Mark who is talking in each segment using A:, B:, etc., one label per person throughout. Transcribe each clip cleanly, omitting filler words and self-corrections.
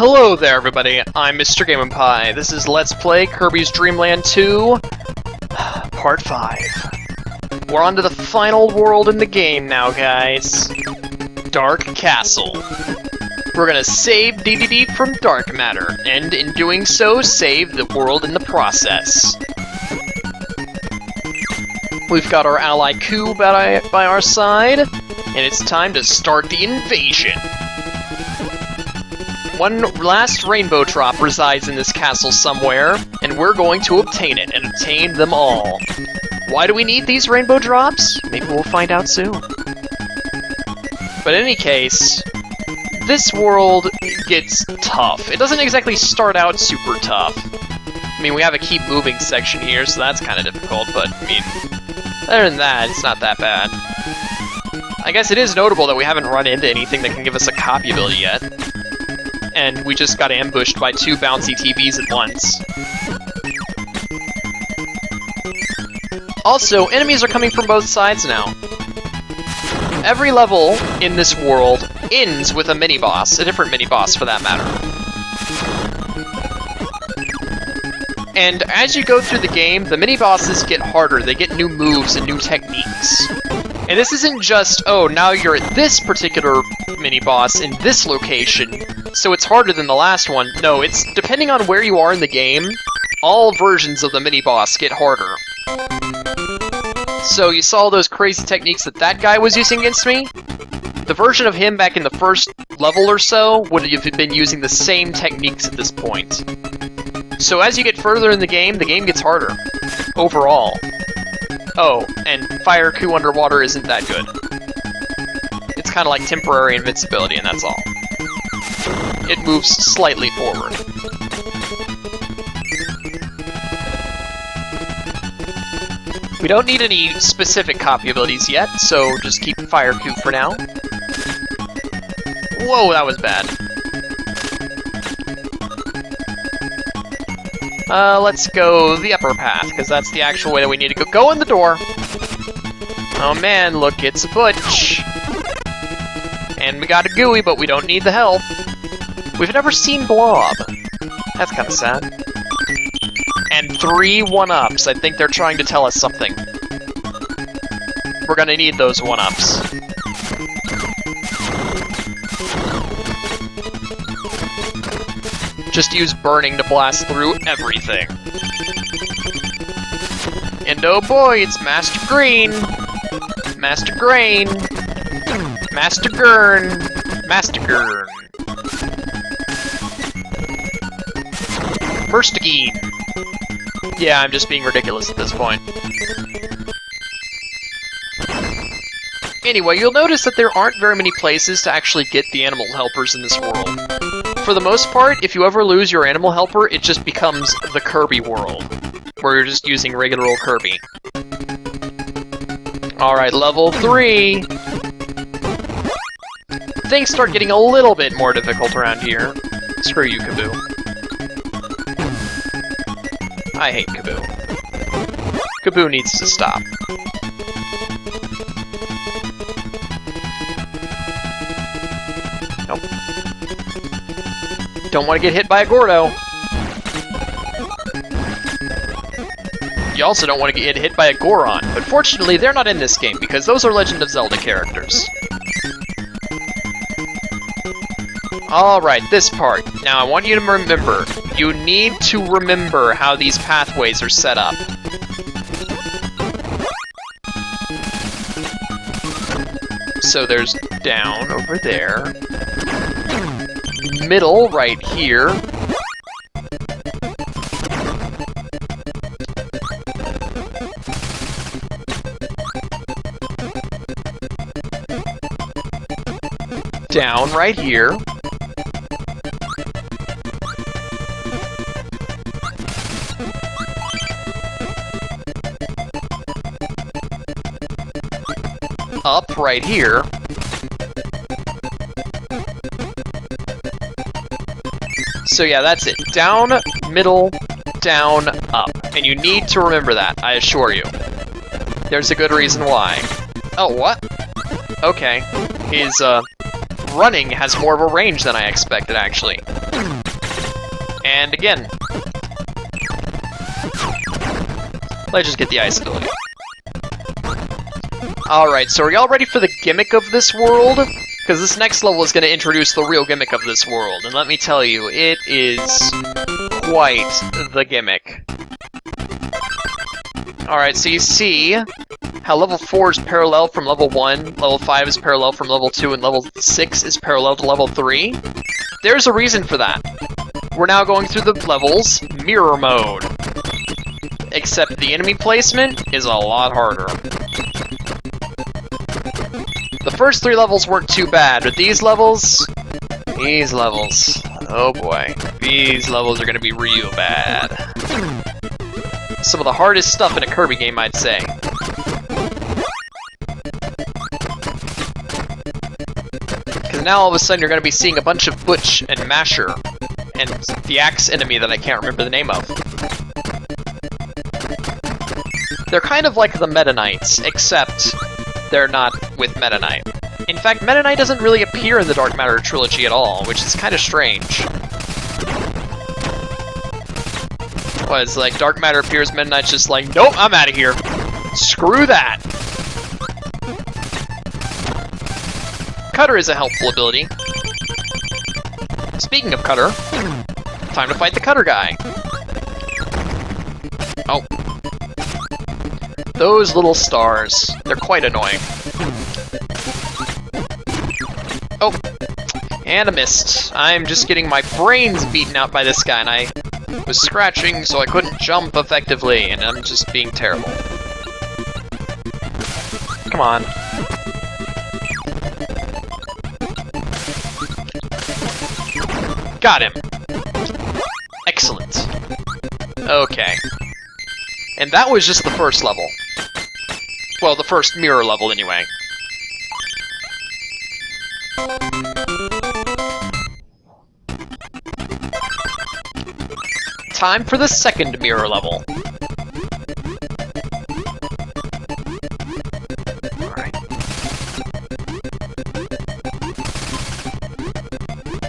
A: Hello there, everybody. I'm Mr. Game & Pie. This is Let's Play Kirby's Dreamland 2, Part 5. We're on to the final world in the game now, guys. Dark Castle. We're gonna save DDD from dark matter, and in doing so, save the world in the process. We've got our ally Ku by our side, and it's time to start the invasion. One last rainbow drop resides in this castle somewhere, and we're going to obtain it, and obtain them all. Why do we need these rainbow drops? Maybe we'll find out soon. But in any case, this world gets tough. It doesn't exactly start out super tough. I mean, we have a keep moving section here, so that's kind of difficult, but, I mean, other than that, it's not that bad. I guess it is notable that we haven't run into anything that can give us a copy ability yet. And we just got ambushed by two bouncy TVs at once. Also, enemies are coming from both sides now. Every level in this world ends with a mini-boss, a different mini-boss for that matter. And as you go through the game, the mini-bosses get harder, they get new moves and new techniques. And this isn't just, oh, now you're at this particular mini-boss in this location, so it's harder than the last one. No, it's depending on where you are in the game, all versions of the mini-boss get harder. So you saw those crazy techniques that guy was using against me? The version of him back in the first level or so would have been using the same techniques at this point. So as you get further in the game gets harder. Overall. Oh, and Fire Ku underwater isn't that good. It's kind of like temporary invincibility, and that's all. It moves slightly forward. We don't need any specific copy abilities yet, so just keep Fire Ku for now. Whoa, that was bad. Let's go the upper path, because that's the actual way that we need to go. Go in the door! Oh man, look, it's Butch! And we got a Gooey, but we don't need the help. We've never seen Blob. That's kind of sad. And 3 1-ups. I think they're trying to tell us something. We're gonna need those 1-ups. Just use burning to blast through everything. And oh boy, it's Master Green! Master Grain! Master Gurn! Master Gurn! First again. Yeah, I'm just being ridiculous at this point. Anyway, you'll notice that there aren't very many places to actually get the animal helpers in this world. For the most part, if you ever lose your animal helper, it just becomes the Kirby world, where you're just using regular old Kirby. Alright, level 3! Things start getting a little bit more difficult around here. Screw you, Kaboo. I hate Kaboo. Kaboo needs to stop. Nope. Don't want to get hit by a Gordo. You also don't want to get hit by a Goron, but fortunately they're not in this game, because those are Legend of Zelda characters. Alright, this part. Now I want you to remember, you need to remember how these pathways are set up. So there's down over there. Middle right here. Down right here. Up right here. So yeah, that's it. Down, middle, down, up. And you need to remember that, I assure you. There's a good reason why. Oh, what? Okay. His running has more of a range than I expected, actually. And again, let's just get the ice ability. Alright, so are y'all ready for the gimmick of this world? Because this next level is going to introduce the real gimmick of this world. And let me tell you, it is quite the gimmick. Alright, so you see how level 4 is parallel from level 1, level 5 is parallel from level 2, and level 6 is parallel to level 3? There's a reason for that. We're now going through the levels mirror mode. Except the enemy placement is a lot harder. The first 3 levels weren't too bad, but these levels, oh boy, these levels are gonna be real bad. Some of the hardest stuff in a Kirby game, I'd say. Because now all of a sudden you're gonna be seeing a bunch of Butch and Masher, and the axe enemy that I can't remember the name of. They're kind of like the Meta Knights, except they're not with Meta Knight. In fact, Meta Knight doesn't really appear in the Dark Matter trilogy at all, which is kind of strange. Well, it's like Dark Matter appears, Meta Knight's just like, nope, I'm out of here. Screw that. Cutter is a helpful ability. Speaking of Cutter, time to fight the Cutter guy. Oh. Those little stars, they're quite annoying. Oh, and a missed. I'm just getting my brains beaten out by this guy, and I was scratching so I couldn't jump effectively, and I'm just being terrible. Come on. Got him. Excellent. Okay. And that was just the first level. Well, the first mirror level, anyway. Time for the second mirror level. Alright.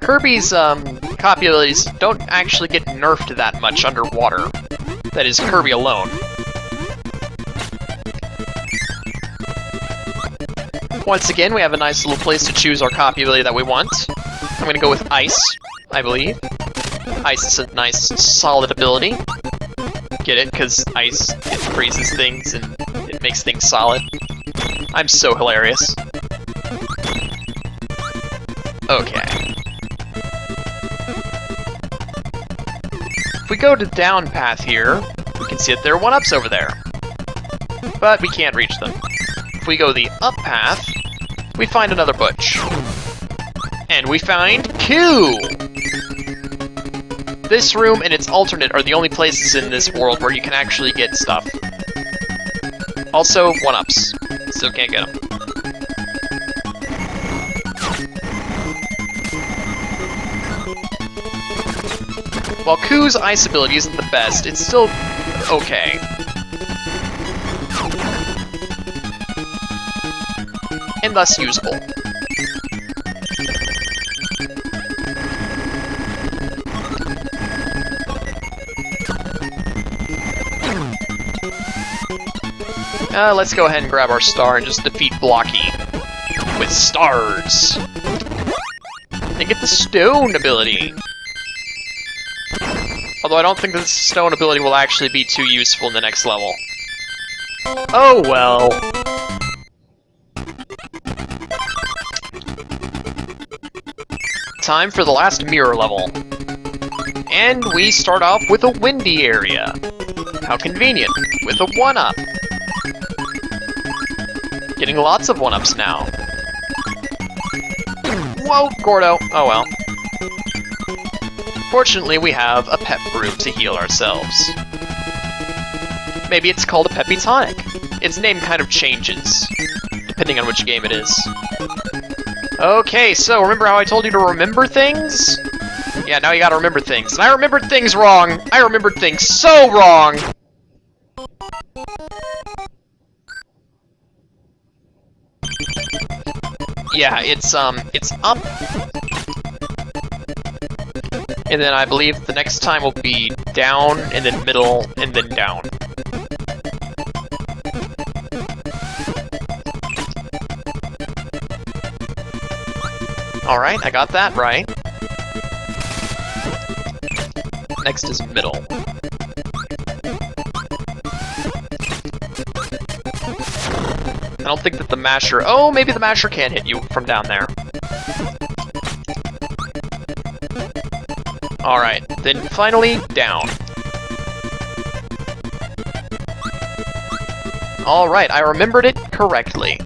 A: Kirby's, copy abilities don't actually get nerfed that much underwater. That is, Kirby alone. Once again, we have a nice little place to choose our copy ability that we want. I'm gonna go with Ice, I believe. Ice is a nice, solid ability. Get it? Because ice, it freezes things and it makes things solid. I'm so hilarious. Okay. If we go to down path here, we can see that there are 1-ups over there. But we can't reach them. If we go the up path, we find another Butch. And we find Q! This room and its alternate are the only places in this world where you can actually get stuff. Also, 1-ups. Still can't get them. While Q's ice ability isn't the best, it's still okay. And thus usable. Let's go ahead and grab our star and just defeat Blocky with stars. And get the stone ability. Although I don't think the stone ability will actually be too useful in the next level. Oh well. Time for the last mirror level. And we start off with a windy area. How convenient, with a 1-up. Getting lots of 1-ups now. Whoa, Gordo. Oh well. Fortunately, we have a pep brew to heal ourselves. Maybe it's called a Peppy Tonic. Its name kind of changes, depending on which game it is. Okay, so remember how I told you to remember things? Yeah, now you gotta remember things. And I remembered things wrong! I remembered things so wrong! Yeah, it's up. And then I believe the next time will be down, and then middle, and then down. Alright, I got that right. Next is middle. I don't think that the masher... Oh, maybe the masher can hit you from down there. Alright, then finally, down. Alright, I remembered it correctly.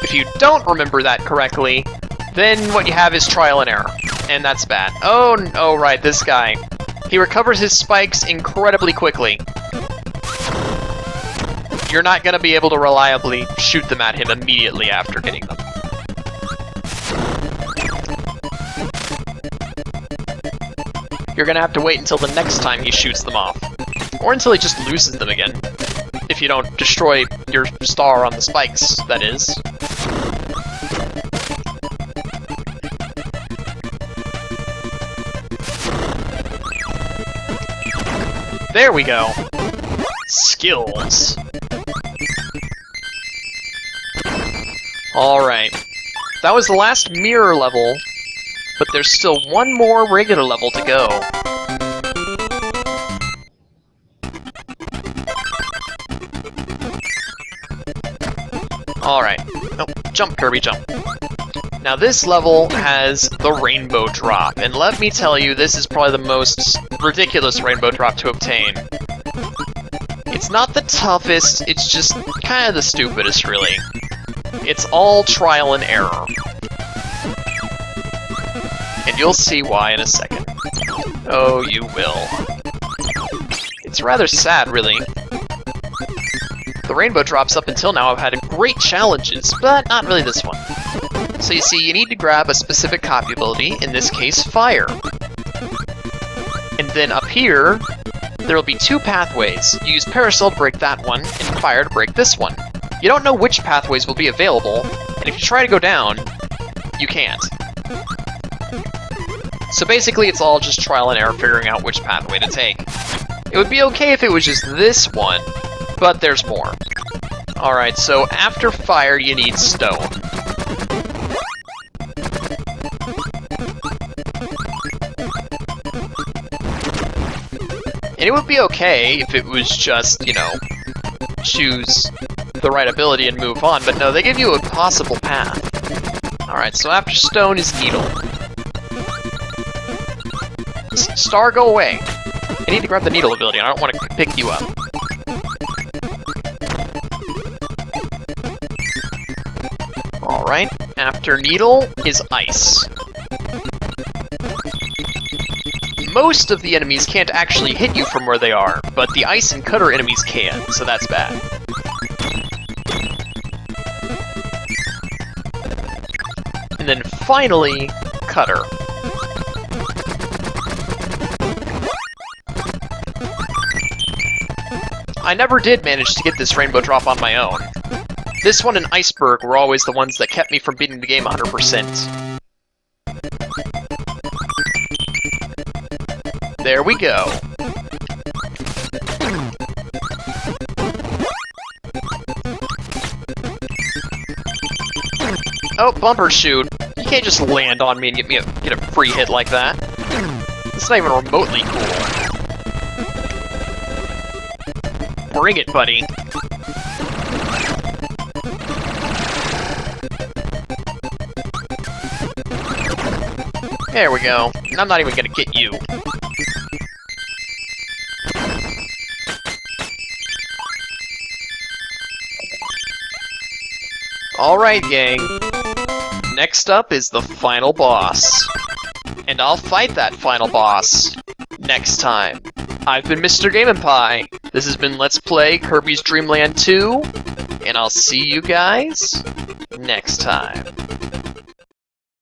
A: If you don't remember that correctly, then what you have is trial and error. And that's bad. Oh, right, this guy. He recovers his spikes incredibly quickly. You're not going to be able to reliably shoot them at him immediately after hitting them. You're going to have to wait until the next time he shoots them off. Or until he just loses them again. If you don't destroy your star on the spikes, that is. There we go. Skills. Alright. That was the last mirror level, but there's still one more regular level to go. Alright. Oh, jump, Kirby, jump. Now this level has the rainbow drop, and let me tell you, this is probably the most ridiculous rainbow drop to obtain. It's not the toughest, it's just kind of the stupidest, really. It's all trial and error. And you'll see why in a second. Oh, you will. It's rather sad, really. The rainbow drops up until now have had great challenges, but not really this one. So you see, you need to grab a specific copy ability, in this case, fire. And then up here, there will be two pathways. You use Parasol to break that one, and fire to break this one. You don't know which pathways will be available, and if you try to go down, you can't. So basically, it's all just trial and error figuring out which pathway to take. It would be okay if it was just this one, but there's more. Alright, so after fire, you need stone. And it would be okay if it was just, you know, choose the right ability and move on, but no, they give you a possible path. Alright, so after stone is needle. Star, go away. I need to grab the needle ability, I don't want to pick you up. Alright, after needle is ice. Most of the enemies can't actually hit you from where they are, but the ice and cutter enemies can, so that's bad. And then finally, cutter. I never did manage to get this rainbow drop on my own. This one and Iceberg were always the ones that kept me from beating the game 100%. There we go. Oh, bumper shoot. You can't just land on me and get a free hit like that. It's not even remotely cool. Bring it, buddy. There we go. And I'm not even gonna get you. Alright, gang. Next up is the final boss. And I'll fight that final boss next time. I've been Mr. Game & Pie. This has been Let's Play Kirby's Dreamland 2, and I'll see you guys next time.